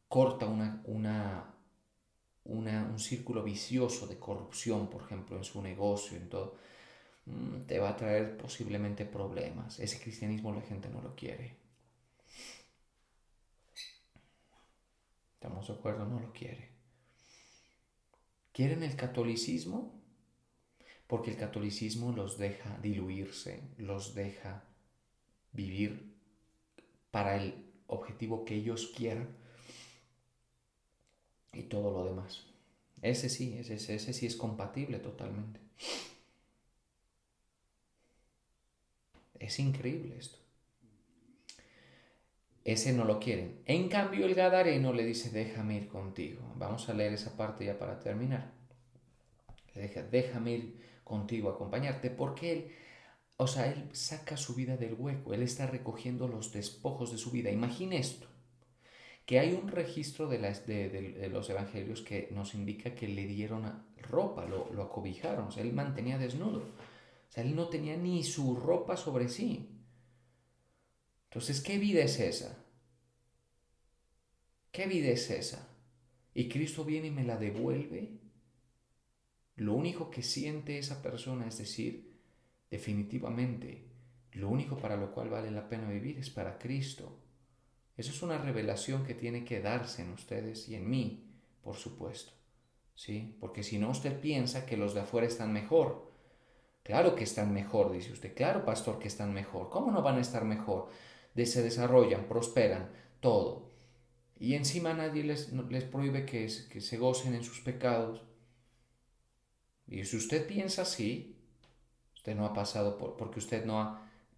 corta un círculo vicioso de corrupción, por ejemplo, en su negocio, en todo, te va a traer posiblemente problemas. Ese cristianismo la gente no lo quiere. ¿Estamos de acuerdo? No lo quiere. ¿Quieren el catolicismo? Porque el catolicismo los deja diluirse, los deja vivir para el objetivo que ellos quieran y todo lo demás. Ese sí es compatible totalmente. Es increíble esto. Ese no lo quieren. En cambio, el gadareno le dice, déjame ir contigo. Vamos a leer esa parte ya para terminar. Le dice, déjame ir contigo a acompañarte, porque él saca su vida del hueco. Él está recogiendo los despojos de su vida. Imagine esto, que hay un registro de los evangelios que nos indica que le dieron ropa, lo acobijaron. O sea, él mantenía desnudo. O sea, él no tenía ni su ropa sobre sí. Entonces, ¿qué vida es esa? ¿Qué vida es esa? Y Cristo viene y me la devuelve. Lo único que siente esa persona es decir, definitivamente, lo único para lo cual vale la pena vivir es para Cristo. Eso es una revelación que tiene que darse en ustedes y en mí, por supuesto, ¿sí? Porque si no, usted piensa que los de afuera están mejor. Claro que están mejor, dice usted. Claro, pastor, que están mejor. ¿Cómo no van a estar mejor? Se desarrollan, prosperan, todo. Y encima nadie les prohíbe que se gocen en sus pecados. Y si usted piensa así, usted no ha pasado porque usted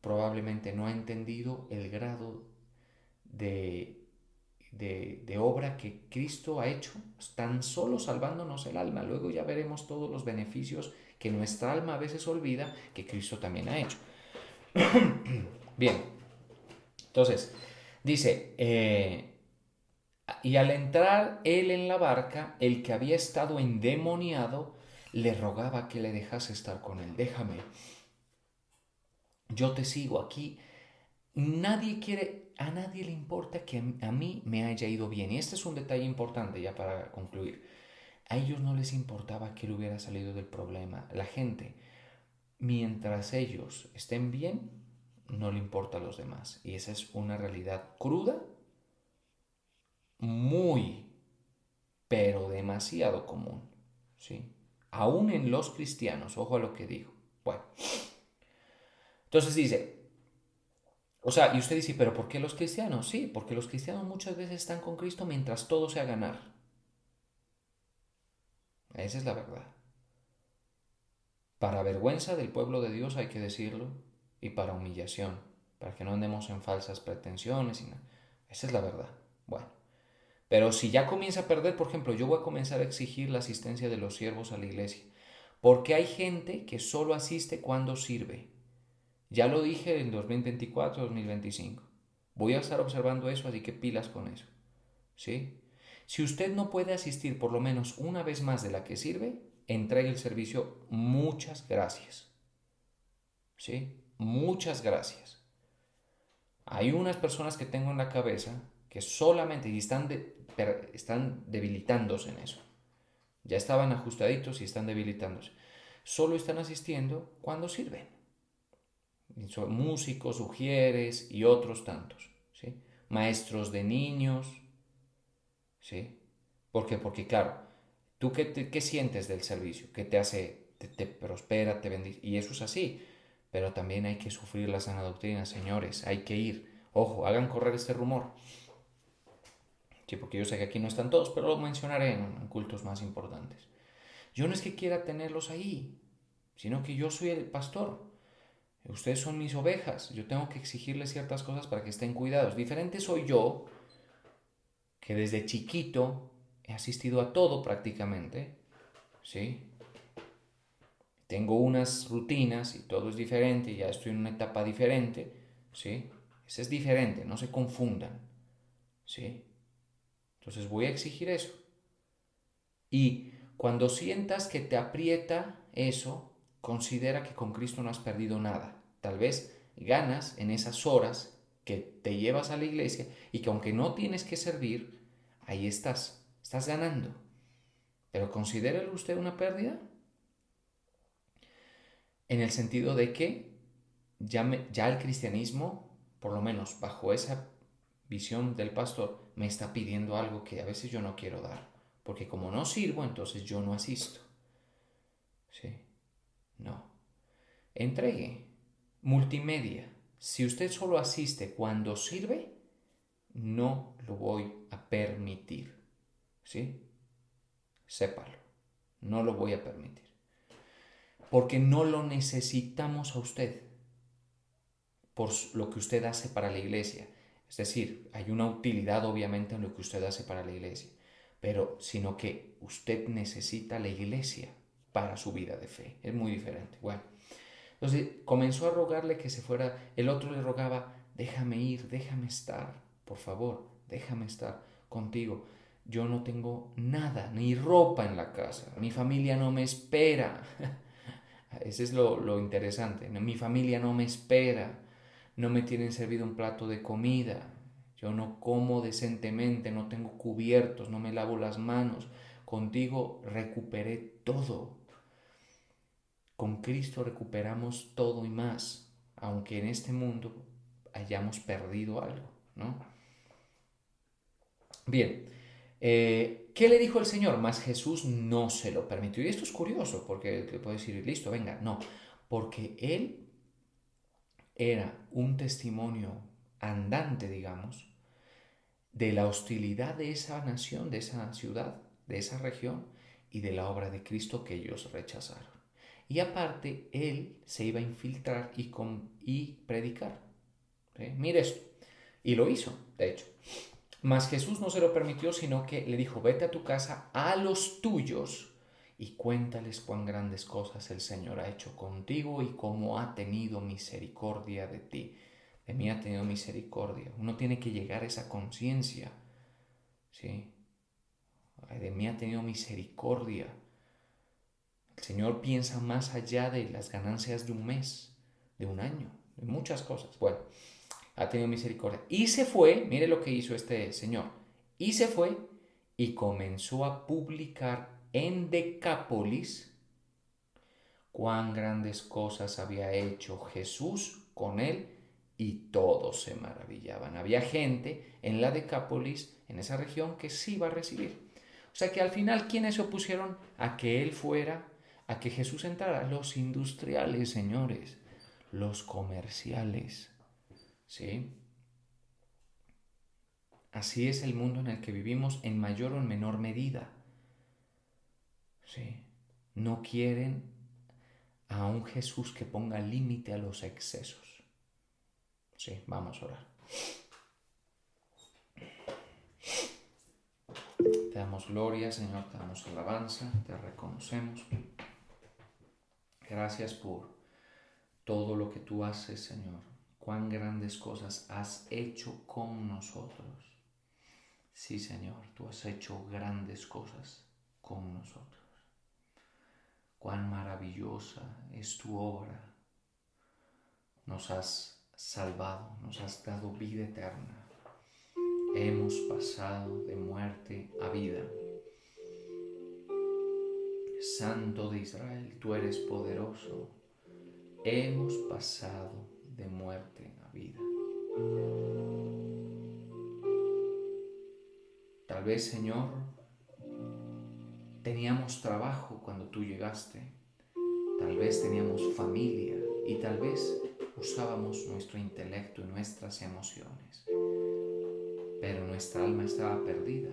probablemente no ha entendido el grado de obra que Cristo ha hecho, tan solo salvándonos el alma. Luego ya veremos todos los beneficios que nuestra alma a veces olvida que Cristo también ha hecho. Bien, entonces, dice, y al entrar él en la barca, el que había estado endemoniado le rogaba que le dejase estar con él. Déjame, yo te sigo aquí. A nadie le importa que a mí me haya ido bien. Y este es un detalle importante ya para concluir. A ellos no les importaba que él hubiera salido del problema. La gente, mientras ellos estén bien, no le importa a los demás. Y esa es una realidad cruda, muy, pero demasiado común, ¿sí? Aún en los cristianos, ojo a lo que digo. Bueno, entonces dice, o sea, y usted dice, pero ¿por qué los cristianos? Sí, porque los cristianos muchas veces están con Cristo mientras todo sea ganar. Esa es la verdad. Para vergüenza del pueblo de Dios hay que decirlo, y para humillación, para que no andemos en falsas pretensiones. Esa es la verdad. Bueno, pero si ya comienza a perder, por ejemplo, yo voy a comenzar a exigir la asistencia de los siervos a la iglesia, porque hay gente que solo asiste cuando sirve. Ya lo dije en 2024, 2025. Voy a estar observando eso, así que pilas con eso. ¿Sí? Si usted no puede asistir por lo menos una vez más de la que sirve, entregue el servicio. Muchas gracias. ¿Sí? Muchas gracias. Hay unas personas que tengo en la cabeza que solamente y están debilitándose en eso. Ya estaban ajustaditos y están debilitándose. Solo están asistiendo cuando sirven. Son músicos, ujieres y otros tantos. ¿Sí? Maestros de niños. ¿Sí? ¿Por qué? Porque claro, ¿tú qué sientes del servicio? ¿Qué te hace? Te prospera, te bendice. Y eso es así. Pero también hay que sufrir la sana doctrina, señores. Hay que ir. Ojo, hagan correr este rumor. Sí, porque yo sé que aquí no están todos, pero lo mencionaré en cultos más importantes. Yo no es que quiera tenerlos ahí, sino que yo soy el pastor. Ustedes son mis ovejas. Yo tengo que exigirles ciertas cosas para que estén cuidados. Diferente soy yo, que desde chiquito he asistido a todo prácticamente, ¿sí? Tengo unas rutinas y todo es diferente, ya estoy en una etapa diferente, ¿sí? Ese es diferente, no se confundan, ¿sí? Entonces voy a exigir eso. Y cuando sientas que te aprieta eso, considera que con Cristo no has perdido nada. Tal vez ganas en esas horas que te llevas a la iglesia y que aunque no tienes que servir, ahí estás ganando. Pero considérelo usted una pérdida en el sentido de que ya el cristianismo, por lo menos bajo esa visión del pastor, me está pidiendo algo que a veces yo no quiero dar. Porque como no sirvo, entonces yo no asisto. ¿Sí? No. Entregue. Multimedia. Si usted solo asiste cuando sirve, no lo voy a permitir. ¿Sí? Sépalo. No lo voy a permitir. Porque no lo necesitamos a usted por lo que usted hace para la iglesia. Es decir, hay una utilidad obviamente en lo que usted hace para la iglesia, pero sino que usted necesita la iglesia para su vida de fe. Es muy diferente. Bueno, entonces comenzó a rogarle que se fuera. El otro le rogaba, déjame ir, déjame estar, por favor, déjame estar contigo. Yo no tengo nada, ni ropa en la casa. Mi familia no me espera. Ese es lo interesante. Mi familia no me espera. No me tienen servido un plato de comida. Yo no como decentemente, no tengo cubiertos, no me lavo las manos. Contigo recuperé todo. Con Cristo recuperamos todo y más, aunque en este mundo hayamos perdido algo, ¿no? Bien, ¿qué le dijo el Señor? Mas Jesús no se lo permitió. Y esto es curioso, porque te puede decir, listo, venga, no, porque Él era un testimonio andante, digamos, de la hostilidad de esa nación, de esa ciudad, de esa región y de la obra de Cristo que ellos rechazaron. Y aparte, él se iba a infiltrar y predicar. ¿Sí? Mire esto. Y lo hizo, de hecho. Mas Jesús no se lo permitió, sino que le dijo, vete a tu casa, a los tuyos, y cuéntales cuán grandes cosas el Señor ha hecho contigo y cómo ha tenido misericordia de ti. De mí ha tenido misericordia. Uno tiene que llegar a esa conciencia, ¿sí? De mí ha tenido misericordia. El Señor piensa más allá de las ganancias de un mes, de un año, de muchas cosas. Bueno, ha tenido misericordia. Y se fue, mire lo que hizo este señor, y se fue y comenzó a publicar en Decápolis cuán grandes cosas había hecho Jesús con él y todos se maravillaban. Había gente en la Decápolis, en esa región, que sí iba a recibir. O sea que al final, ¿quiénes se opusieron a que él fuera, a que Jesús entrara? Los industriales, señores, los comerciales, ¿sí? Así es el mundo en el que vivimos en mayor o en menor medida, ¿sí? No quieren a un Jesús que ponga límite a los excesos. Sí, vamos a orar. Te damos gloria, Señor, te damos alabanza, te reconocemos. Gracias por todo lo que tú haces, Señor. Cuán grandes cosas has hecho con nosotros. Sí, Señor, tú has hecho grandes cosas con nosotros. Cuán maravillosa es tu obra. Nos has salvado, nos has dado vida eterna. Hemos pasado de muerte a vida. Santo de Israel, tú eres poderoso. Hemos pasado de muerte a vida. Tal vez, Señor, teníamos trabajo cuando tú llegaste. Tal vez teníamos familia y tal vez usábamos nuestro intelecto y nuestras emociones. Pero nuestra alma estaba perdida.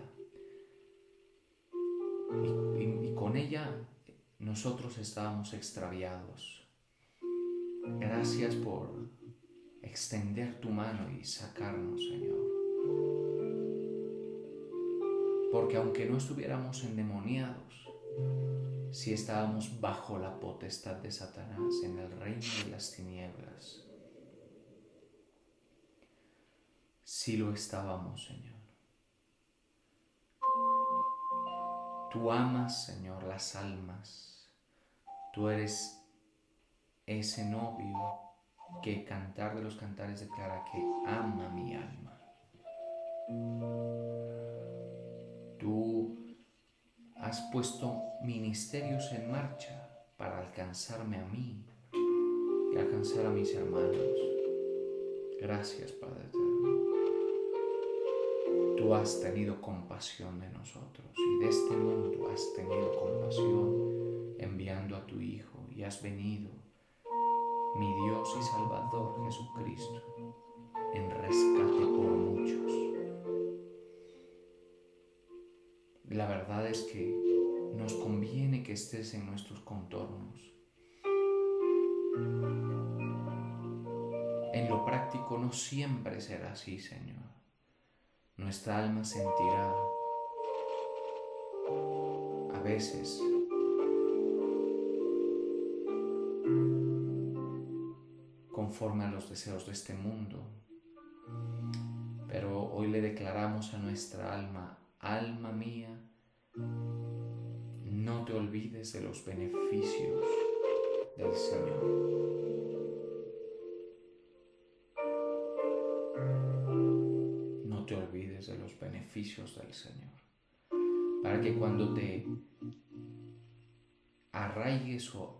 Y con ella nosotros estábamos extraviados. Gracias por extender tu mano y sacarnos, Señor. Porque aunque no estuviéramos endemoniados, si estábamos bajo la potestad de Satanás en el reino de las tinieblas, sí lo estábamos, Señor. Tú amas, Señor, las almas. Tú eres ese novio que Cantar de los Cantares declara que ama mi alma. Tú has puesto ministerios en marcha para alcanzarme a mí y alcanzar a mis hermanos. Gracias, Padre eterno. Tú has tenido compasión de nosotros y de este mundo has tenido compasión enviando a tu Hijo y has venido, mi Dios y Salvador Jesucristo, en rescate por muchos. La verdad es que nos conviene que estés en nuestros contornos. En lo práctico no siempre será así, Señor. Nuestra alma sentirá a veces conforme a los deseos de este mundo. Pero hoy le declaramos a nuestra alma: alma mía, no te olvides de los beneficios del Señor. No te olvides de los beneficios del Señor. Para que cuando te arraigues o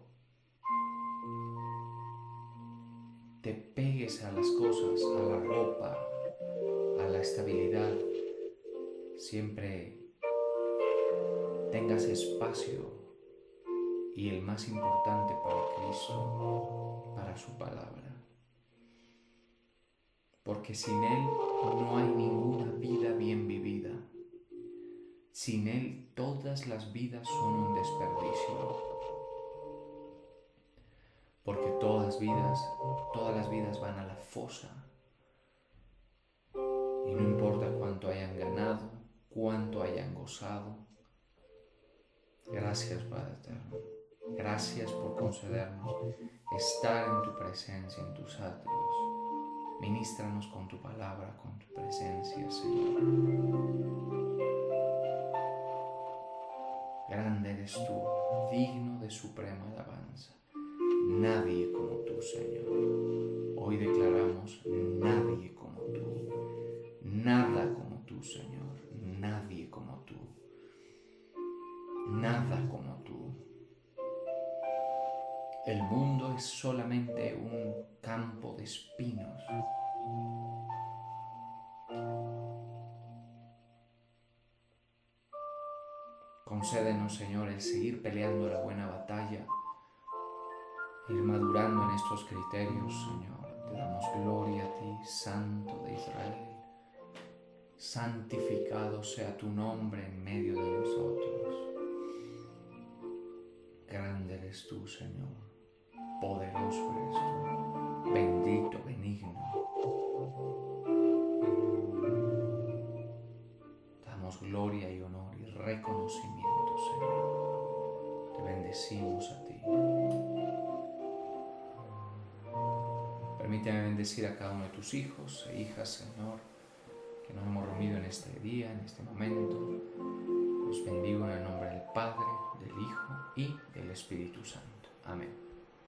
te pegues a las cosas, a la ropa, a la estabilidad, siempre tengas espacio y el más importante para Cristo, para su palabra. Porque sin Él no hay ninguna vida bien vivida. Sin Él todas las vidas son un desperdicio. Porque todas las vidas van a la fosa. Y no importa cuánto hayan ganado, cuánto hayan gozado. Gracias, Padre eterno. Gracias por concedernos estar en tu presencia, en tus atrios. Ministranos con tu palabra, con tu presencia, Señor. Grande eres tú, digno de suprema alabanza. Nadie como tú, Señor. Hoy declaramos: nadie como tú. Nada como tú, Señor. Nadie como tú. Nada El mundo es solamente un campo de espinos. Concédenos, Señor, el seguir peleando la buena batalla, ir madurando en estos criterios, Señor. Te damos gloria a ti, Santo de Israel. Santificado sea tu nombre en medio de nosotros. Grande eres tú, Señor. Poderoso eres tú. Bendito, benigno. Damos gloria y honor y reconocimiento, Señor. Te bendecimos a ti. Permíteme bendecir a cada uno de tus hijos e hijas, Señor, que nos hemos reunido en este día, en este momento. Los bendigo en el nombre del Padre, del Hijo y del Espíritu Santo. Amén.